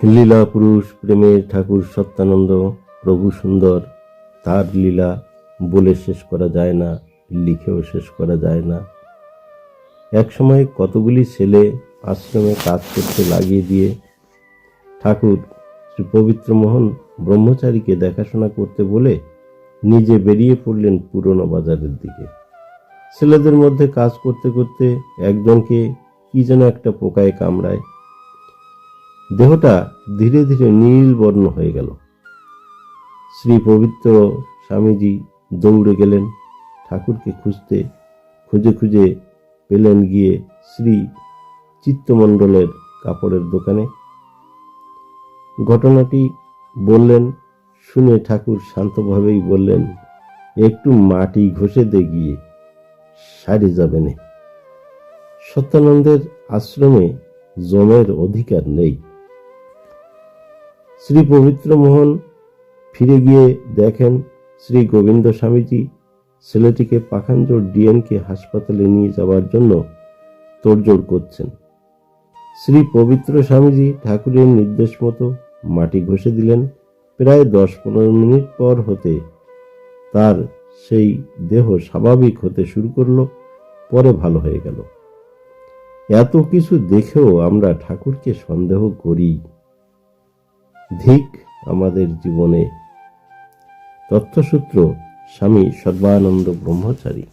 লীলা পুরুষ প্রেমের ঠাকুর সত্যানন্দ প্রভু সুন্দর, তার লীলা বলে শেষ করা যায় না, লিখেও শেষ করা যায় না। একসময় কতগুলি ছেলে আশ্রমে কাজ করতে লাগিয়ে দিয়ে ঠাকুর শ্রী পবিত্রমোহন ব্রহ্মচারীকে দেখাশোনা করতে বলে নিজে বেরিয়ে পড়লেন পুরনো বাজারের দিকে। ছেলেদের মধ্যে কাজ করতে করতে একজনকে কি যেন একটা পোকায় কামড়ায়। দেহটা ধীরে ধীরে নীল বর্ণ হয়ে গেল। শ্রী পবিত্র স্বামীজি দৌড়ে গেলেন ঠাকুরকে খুঁজতে। খুঁজে খুঁজে পেলেন গিয়ে শ্রী চিত্তমণ্ডলের কাপড়ের দোকানে। ঘটনাটি বললেন, শুনে ঠাকুর শান্তভাবেই বললেন, একটু মাটি ঘষে দে গিয়ে, সারে যাবে না। সত্যানন্দের আশ্রমে জমের অধিকার নেই। শ্রী পবিত্রমোহন ফিরে গিয়ে দেখেন শ্রী গোবিন্দ স্বামীজি ছেলেটিকে পাখানজোড় ডিএনকে হাসপাতালে নিয়ে যাওয়ার জন্য তোড়জোড় করছেন। শ্রী পবিত্র স্বামীজি ঠাকুরের নির্দেশ মতো মাটি ঘষে দিলেন। প্রায় 10-15 মিনিট পর হতে তার সেই দেহ স্বাভাবিক হতে শুরু করলো, পরে ভালো হয়ে গেল। এত কিছু দেখেও আমরা ঠাকুরকে সন্দেহ করি। ধিক আমাদের জীবনে। তথ্যসূত্র স্বামী সর্বানন্দ ব্রহ্মচারী।